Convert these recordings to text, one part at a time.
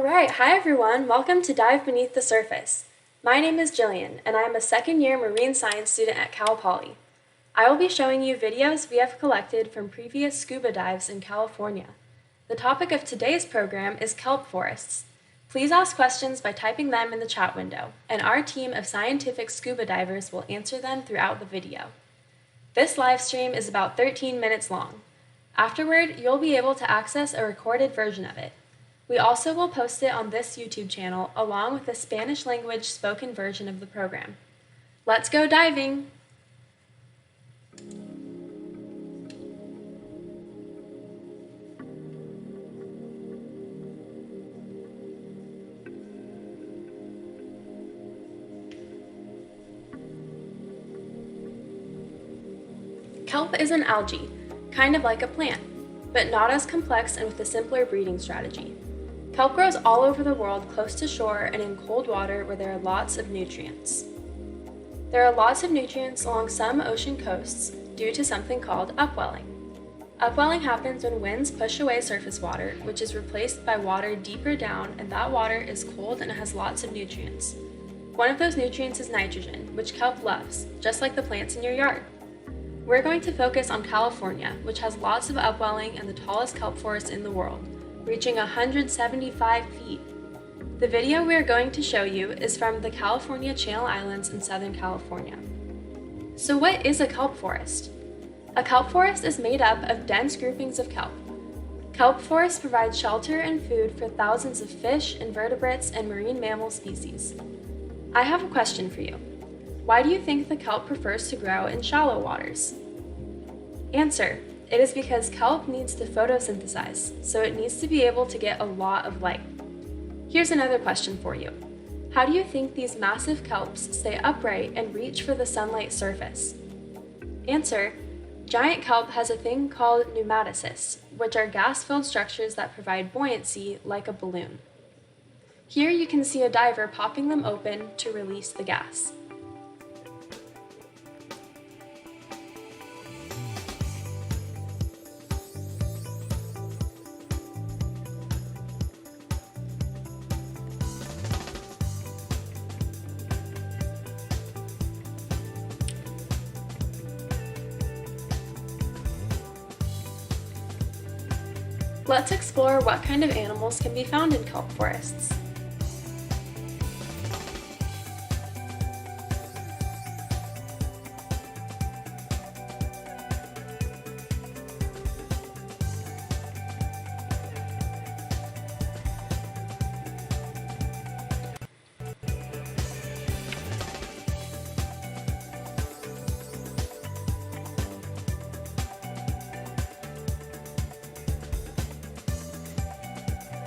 Alright, hi everyone, welcome to Dive Beneath the Surface. My name is Jillian, and I am a second-year marine science student at Cal Poly. I will be showing you videos we have collected from previous scuba dives in California. The topic of today's program is kelp forests. Please ask questions by typing them in the chat window, and our team of scientific scuba divers will answer them throughout the video. This live stream is about 13 minutes long. Afterward, you'll be able to access a recorded version of it. We also will post it on this YouTube channel along with the Spanish language spoken version of the program. Let's go diving! Kelp is an algae, kind of like a plant, but not as complex and with a simpler breeding strategy. Kelp grows all over the world close to shore and in cold water where there are lots of nutrients. There are lots of nutrients along some ocean coasts due to something called upwelling. Upwelling happens when winds push away surface water, which is replaced by water deeper down, and that water is cold and has lots of nutrients. One of those nutrients is nitrogen, which kelp loves, just like the plants in your yard. We're going to focus on California, which has lots of upwelling and the tallest kelp forest in the world, reaching 175 feet. The video we are going to show you is from the California Channel Islands in Southern California. So what is a kelp forest? A kelp forest is made up of dense groupings of kelp. Kelp forests provide shelter and food for thousands of fish, invertebrates, and marine mammal species. I have a question for you. Why do you think the kelp prefers to grow in shallow waters? Answer: it is because kelp needs to photosynthesize, so it needs to be able to get a lot of light. Here's another question for you. How do you think these massive kelps stay upright and reach for the sunlight surface? Answer: giant kelp has a thing called pneumatocysts, which are gas-filled structures that provide buoyancy like a balloon. Here you can see a diver popping them open to release the gas. Let's explore what kind of animals can be found in kelp forests.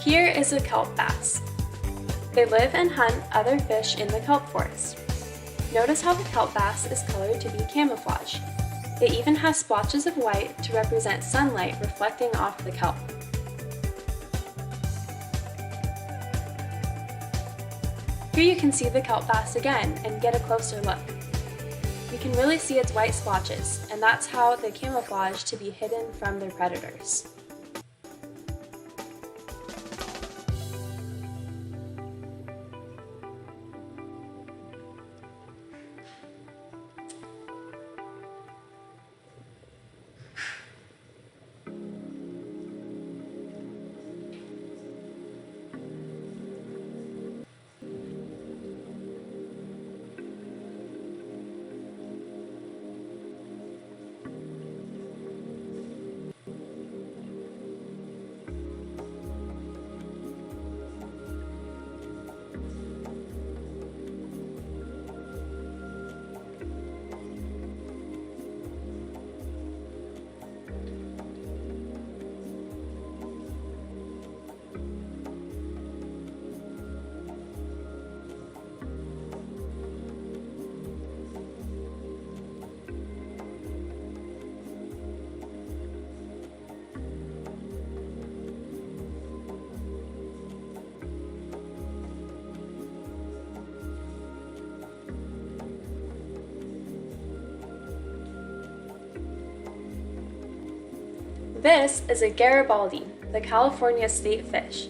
Here is a kelp bass. They live and hunt other fish in the kelp forest. Notice how the kelp bass is colored to be camouflage. It even has splotches of white to represent sunlight reflecting off the kelp. Here you can see the kelp bass again and get a closer look. You can really see its white splotches, and that's how they camouflage to be hidden from their predators. This is a Garibaldi, the California state fish.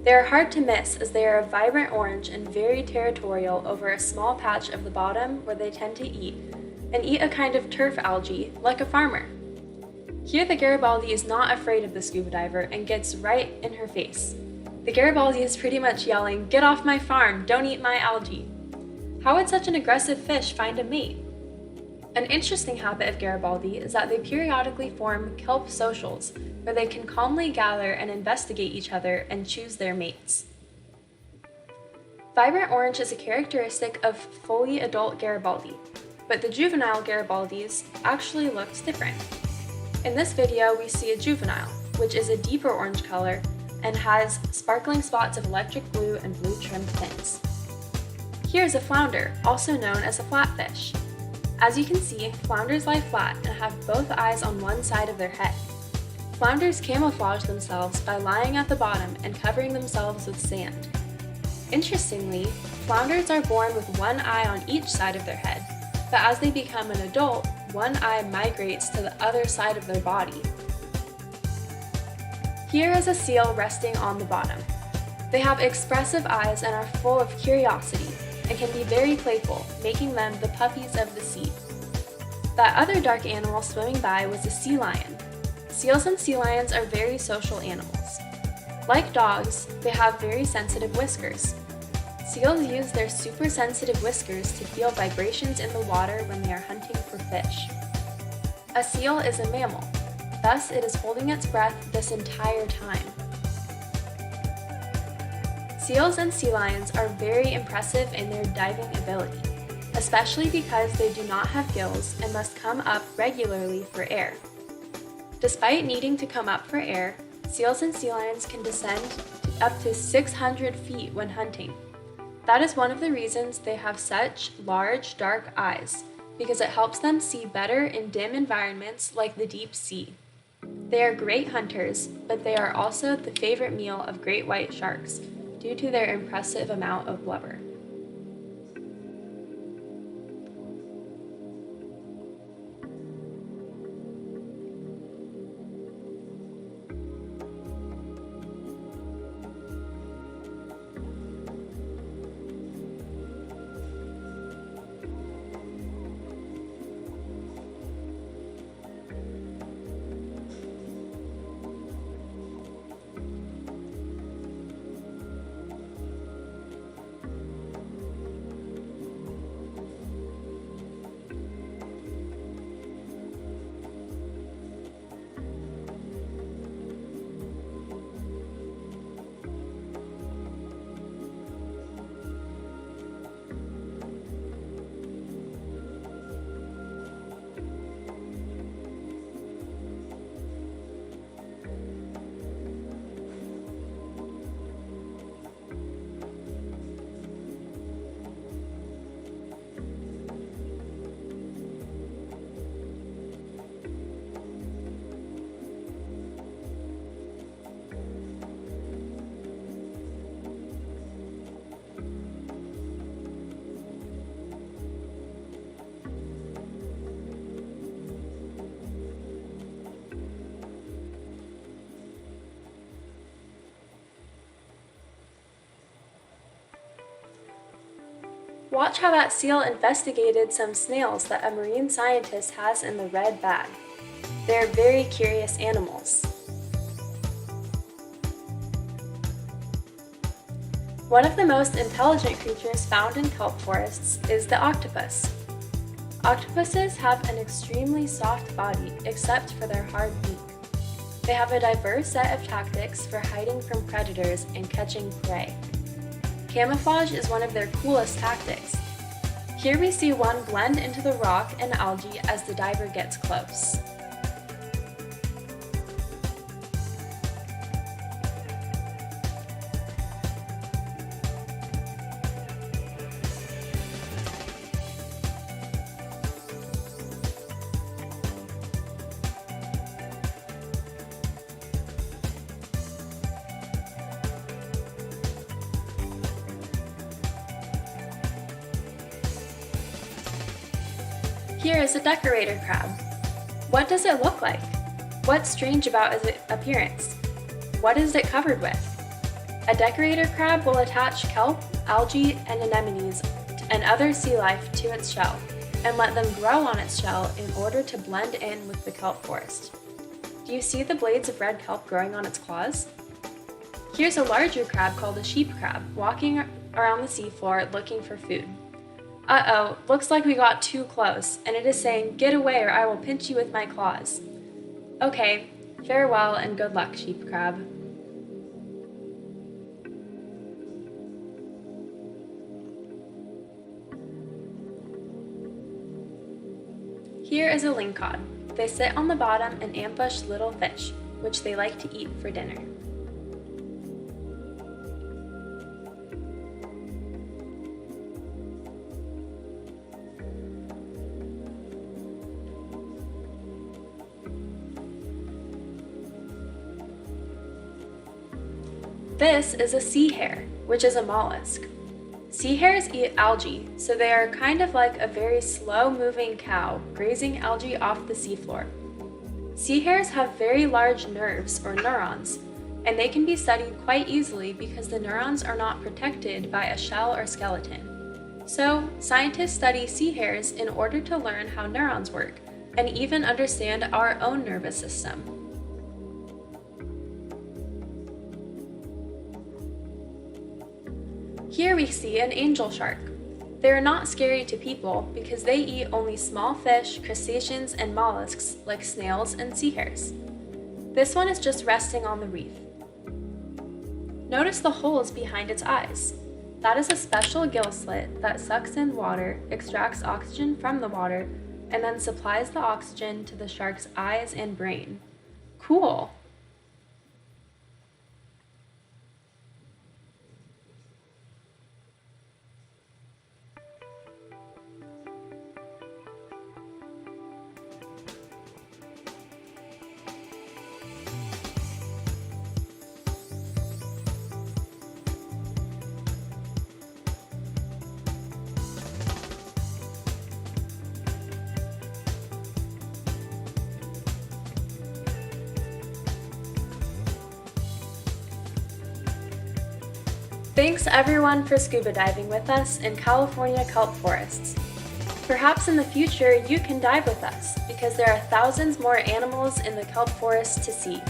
They are hard to miss as they are a vibrant orange and very territorial over a small patch of the bottom where they tend to eat, and eat a kind of turf algae, like a farmer. Here the Garibaldi is not afraid of the scuba diver and gets right in her face. The Garibaldi is pretty much yelling, "Get off my farm, don't eat my algae." How would such an aggressive fish find a mate? An interesting habit of Garibaldi is that they periodically form kelp socials, where they can calmly gather and investigate each other and choose their mates. Vibrant orange is a characteristic of fully adult Garibaldi, but the juvenile Garibaldis actually looks different. In this video, we see a juvenile, which is a deeper orange color and has sparkling spots of electric blue and blue trimmed fins. Here's a flounder, also known as a flatfish. As you can see, flounders lie flat and have both eyes on one side of their head. Flounders camouflage themselves by lying at the bottom and covering themselves with sand. Interestingly, flounders are born with one eye on each side of their head, but as they become an adult, one eye migrates to the other side of their body. Here is a seal resting on the bottom. They have expressive eyes and are full of curiosity, and can be very playful, making them the puppies of the sea. That other dark animal swimming by was a sea lion. Seals and sea lions are very social animals. Like dogs, they have very sensitive whiskers. Seals use their super sensitive whiskers to feel vibrations in the water when they are hunting for fish. A seal is a mammal, thus it is holding its breath this entire time. Seals and sea lions are very impressive in their diving ability, especially because they do not have gills and must come up regularly for air. Despite needing to come up for air, seals and sea lions can descend up to 600 feet when hunting. That is one of the reasons they have such large, dark eyes, because it helps them see better in dim environments like the deep sea. They are great hunters, but they are also the favorite meal of great white sharks, due to their impressive amount of blubber. Watch how that seal investigated some snails that a marine scientist has in the red bag. They're very curious animals. One of the most intelligent creatures found in kelp forests is the octopus. Octopuses have an extremely soft body except for their hard beak. They have a diverse set of tactics for hiding from predators and catching prey. Camouflage is one of their coolest tactics. Here we see one blend into the rock and algae as the diver gets close. Here is a decorator crab. What does it look like? What's strange about its appearance? What is it covered with? A decorator crab will attach kelp, algae, and anemones and other sea life to its shell and let them grow on its shell in order to blend in with the kelp forest. Do you see the blades of red kelp growing on its claws? Here's a larger crab called a sheep crab walking around the seafloor looking for food. Uh-oh, looks like we got too close, and it is saying, "Get away or I will pinch you with my claws." Okay, farewell and good luck, sheep crab. Here is a lingcod. They sit on the bottom and ambush little fish, which they like to eat for dinner. This is a sea hare, which is a mollusk. Sea hares eat algae, so they are kind of like a very slow-moving cow grazing algae off the seafloor. Sea hares have very large nerves, or neurons, and they can be studied quite easily because the neurons are not protected by a shell or skeleton. So, scientists study sea hares in order to learn how neurons work, and even understand our own nervous system. Here we see an angel shark. They are not scary to people because they eat only small fish, crustaceans, and mollusks like snails and sea hares. This one is just resting on the reef. Notice the holes behind its eyes. That is a special gill slit that sucks in water, extracts oxygen from the water, and then supplies the oxygen to the shark's eyes and brain. Cool! Thanks everyone for scuba diving with us in California kelp forests. Perhaps in the future you can dive with us because there are thousands more animals in the kelp forest to see.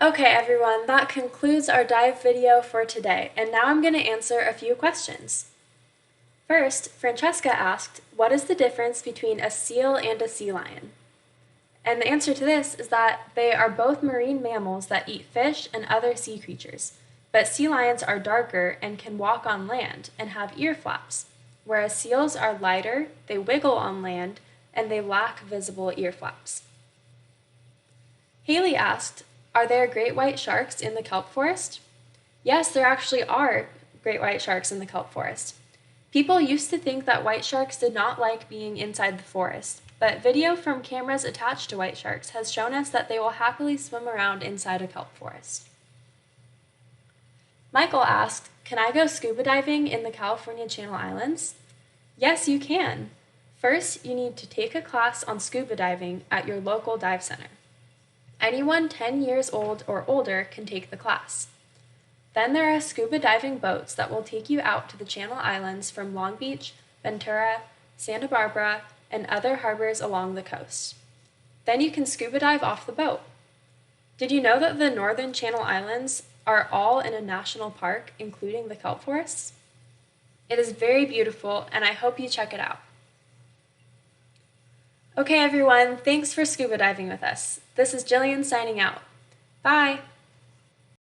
Okay everyone, that concludes our dive video for today, and now I'm going to answer a few questions. First, Francesca asked, what is the difference between a seal and a sea lion? And the answer to this is that they are both marine mammals that eat fish and other sea creatures, but sea lions are darker and can walk on land and have ear flaps, whereas seals are lighter, they wiggle on land, and they lack visible ear flaps. Haley asked, are there great white sharks in the kelp forest? Yes, there actually are great white sharks in the kelp forest. People used to think that white sharks did not like being inside the forest, but video from cameras attached to white sharks has shown us that they will happily swim around inside a kelp forest. Michael asked, can I go scuba diving in the California Channel Islands? Yes, you can. First, you need to take a class on scuba diving at your local dive center. Anyone 10 years old or older can take the class. Then there are scuba diving boats that will take you out to the Channel Islands from Long Beach, Ventura, Santa Barbara, and other harbors along the coast. Then you can scuba dive off the boat. Did you know that the northern Channel Islands are all in a national park, including the kelp forests? It is very beautiful, and I hope you check it out. Okay everyone, thanks for scuba diving with us. This is Jillian signing out. Bye!